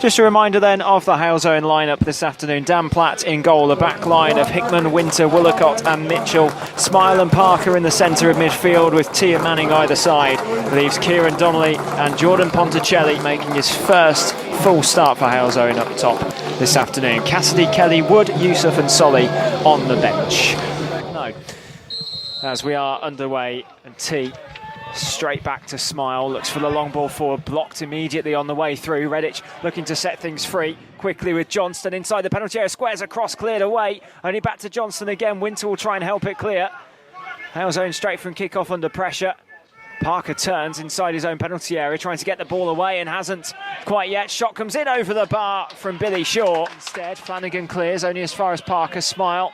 Just a reminder then of the Halesowen lineup this afternoon. Dan Platt in goal, a back line of Hickman, Winter, Woolacott and Mitchell. Smile and Parker in the centre of midfield with T and Manning either side. Leaves Kieran Donnelly and Jordan Ponticelli making his first full start for Halesowen up top this afternoon. Cassidy, Kelly, Wood, Yusuf and Solly on the bench. No. As we are underway, and T straight back to Smile, looks for the long ball forward, blocked immediately on the way through. Redditch looking to set things free quickly with Johnston inside the penalty area, squares across, cleared away, only back to Johnston again. Winter will try and help it clear. Halesowen straight from kick-off under pressure. Parker turns inside his own penalty area, trying to get the ball away and hasn't quite yet. Shot comes in over the bar from Billy Shaw. Instead, Flanagan clears only as far as Parker. Smile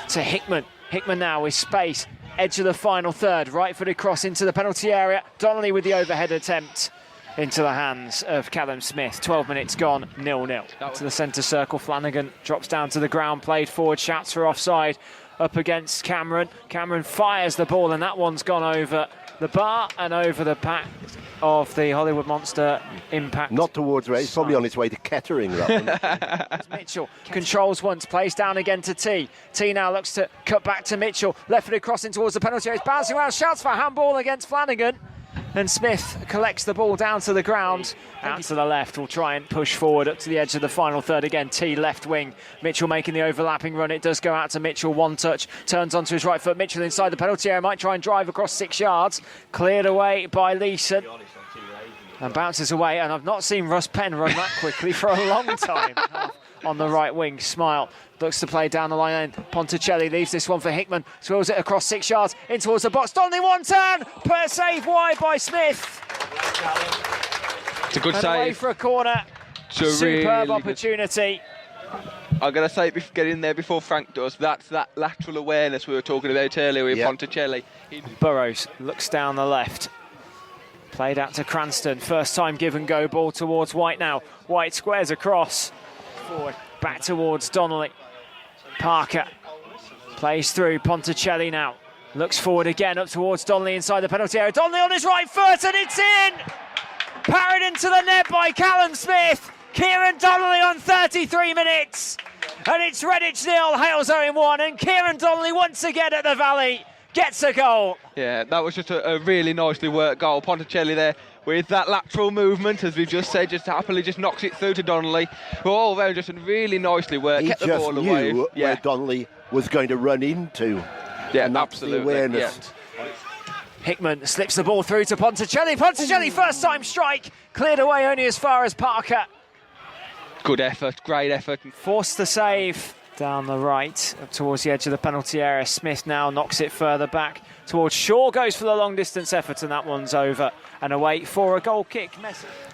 to Hickman. Hickman now with space, edge of the final third, right-footed cross into the penalty area. Donnelly with the overhead attempt into the hands of Callum Smith. 12 minutes gone, 0-0. To the centre circle, Flanagan drops down to the ground, played forward, shouts for offside up against Cameron. Cameron fires the ball and that one's gone over the bar and over the back of the Hollywood Monster Impact. Not towards Ray, he's probably on his way to Kettering, that one. Mitchell controls once, plays down again to T. T now looks to cut back to Mitchell. Left-footed crossing towards the penalty area. He's bouncing around, shouts for handball against Flanagan. And Smith collects the ball down to the ground. Out to the left, will try and push forward up to the edge of the final third again. T left wing. Mitchell making the overlapping run. It does go out to Mitchell. One touch. Turns onto his right foot. Mitchell inside the penalty area. Might try and drive across 6 yards. Cleared away by Leeson. And bounces away. And I've not seen Russ Penn run that quickly for a long time. On the right wing, Smile looks to play down the line. Ponticelli leaves this one for Hickman. Swirls it across 6 yards in towards the box. Donnelly one turn. Per save wide by Smith. It's a good and away save. for a corner. Superb really opportunity. I'm going to say, get in there before Frank does. That's that lateral awareness we were talking about earlier with Ponticelli. Burrows looks down the left. Played out to Cranston. First time give and go ball towards White now. White squares across. Forward, back towards Donnelly. Parker plays through. Ponticelli now looks forward again up towards Donnelly inside the penalty area. Donnelly on his right foot and it's in! Parried into the net by Callum Smith. Kieran Donnelly on 33 minutes. And it's Redditch 0, Halesowen 1. And Kieran Donnelly once again at the Valley gets a goal. Yeah, that was just a really nicely worked goal. Ponticelli there with that lateral movement, as we've just said, just happily just knocks it through to Donnelly. All very just really nicely worked. He kept the just ball knew away. where Donnelly was going to run into. Yeah, and that's absolutely. the awareness. Yeah. Hickman slips the ball through to Ponticelli. Ponticelli first time strike. Cleared away only as far as Parker. Good effort, great effort. Forced the save down the right, up towards the edge of the penalty area. Smith now knocks it further back towards Shaw, goes for the long distance effort and that one's over and away for a goal kick.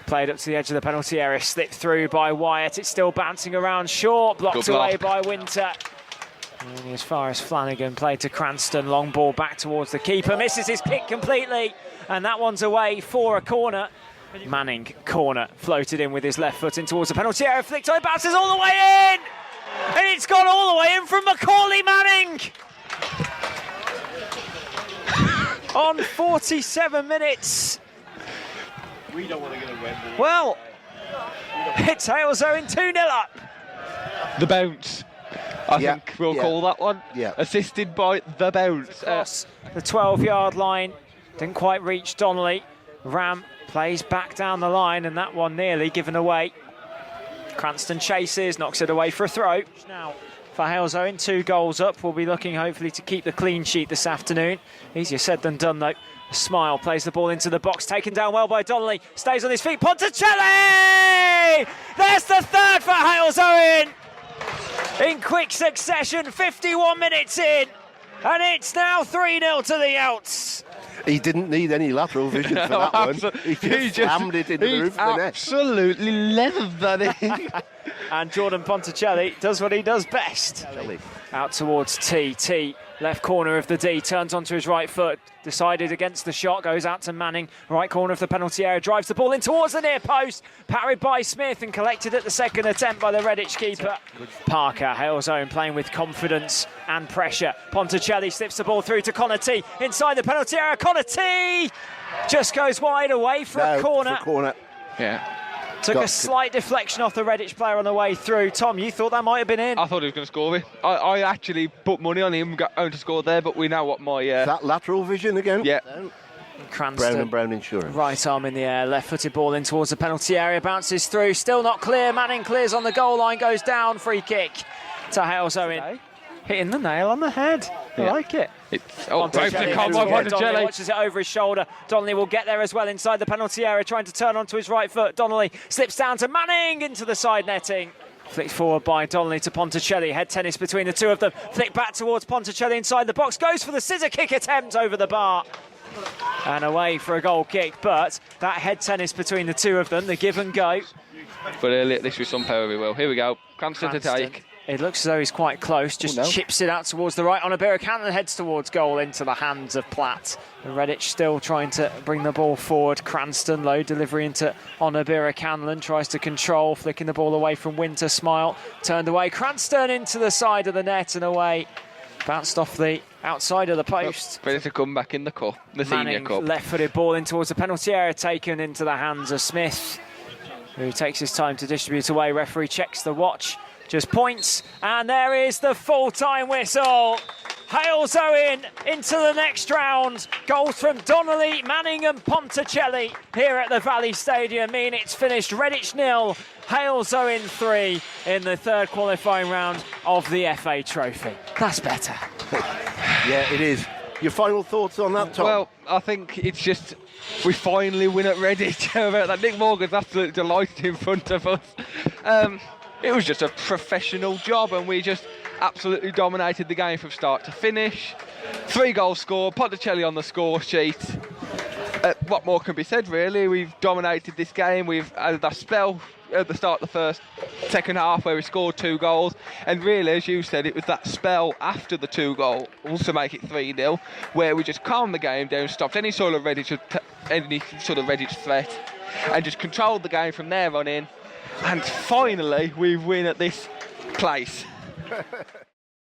Played up to the edge of the penalty area, slipped through by Wyatt. It's still bouncing around Shaw, blocked away by Winter. Only as far as Flanagan, played to Cranston, long ball back towards the keeper, misses his kick completely and that one's away for a corner. Manning, corner, floated in with his left foot in towards the penalty area, flicked away, bounces all the way in! And it's gone all the way in from Macaulay Manning! On 47 minutes. We don't want to get a win. Well, it's Halesowen 2-0 up. The bounce. I think we'll call that one. Yeah. Assisted by the bounce. Across the 12-yard line. Didn't quite reach Donnelly. Ram plays back down the line and that one nearly given away. Cranston chases, knocks it away for a throw. Now for Halesowen, 2 goals up. We'll be looking hopefully to keep the clean sheet this afternoon. Easier said than done though. Smile plays the ball into the box, taken down well by Donnelly. Stays on his feet, Ponticelli! There's the third for Halesowen! In quick succession, 51 minutes in. And it's now 3-0 to the Yeltz. He didn't need any lateral vision for that one. He just slammed it into the roof of the net. Absolutely leathered that in. And Jordan Ponticelli does what he does best. Out towards T. T, left corner of the D, turns onto his right foot. Decided against the shot, goes out to Manning. Right corner of the penalty area, drives the ball in towards the near post. Parried by Smith and collected at the second attempt by the Redditch keeper. Parker, Halesowen playing with confidence and pressure. Ponticelli slips the ball through to Connor T. Inside the penalty area, Connor T. Just goes wide away for a corner. Yeah. Took a slight deflection off the Redditch player on the way through. Tom, you thought that might have been in? I thought he was going to score it. I actually put money on him going to score there, but we know what my... that lateral vision again? Yeah. Cranston, Brown insurance. right arm in the air, left-footed ball in towards the penalty area, bounces through, still not clear. Manning clears on the goal line, goes down, free kick to Halesowen. Hitting the nail on the head. I like it. Brave to come by Donnelly watches it over his shoulder. Donnelly will get there as well inside the penalty area, trying to turn onto his right foot. Donnelly slips down to Manning into the side netting. Flicked forward by Donnelly to Ponticelli. Head tennis between the two of them. Flick back towards Ponticelli inside the box. Goes for the scissor kick attempt over the bar. And away for a goal kick. But that head tennis between the two of them, the give and go. But this with some power, we will. Here we go. Cranston to take. It looks as though he's quite close. Just chips it out towards the right. On Embroidery heads towards goal into the hands of Platt. And Redditch still trying to bring the ball forward. Cranston, low delivery into Onabira Canlan. Tries to control, flicking the ball away from Winter. Smile turned away. Cranston into the side of the net and away. Bounced off the outside of the post. Ready to come back in the cup, the senior cup. Left-footed ball in towards the penalty area, taken into the hands of Smith, who takes his time to distribute away. Referee checks the watch, just points, and there is the full-time whistle. Halesowen into the next round. Goals from Donnelly, Manning and Ponticelli here at the Valley Stadium mean it's finished Redditch 0, Halesowen 3 in the third qualifying round of the FA Trophy. That's better. Yeah, it is. Your final thoughts on that, Tom? Well, I think it's just we finally win at Redditch. That Nick Morgan's absolutely delighted in front of us. It was just a professional job, and we just absolutely dominated the game from start to finish. 3 goals scored, Ponticelli on the score sheet. What more can be said, really? We've dominated this game. We've had that spell at the start of the second half where we scored 2 goals, and really, as you said, it was that spell after the 2 goals to make it 3-0 where we just calmed the game down, stopped any sort of Redditch threat, and just controlled the game from there on in. And finally we win at this place.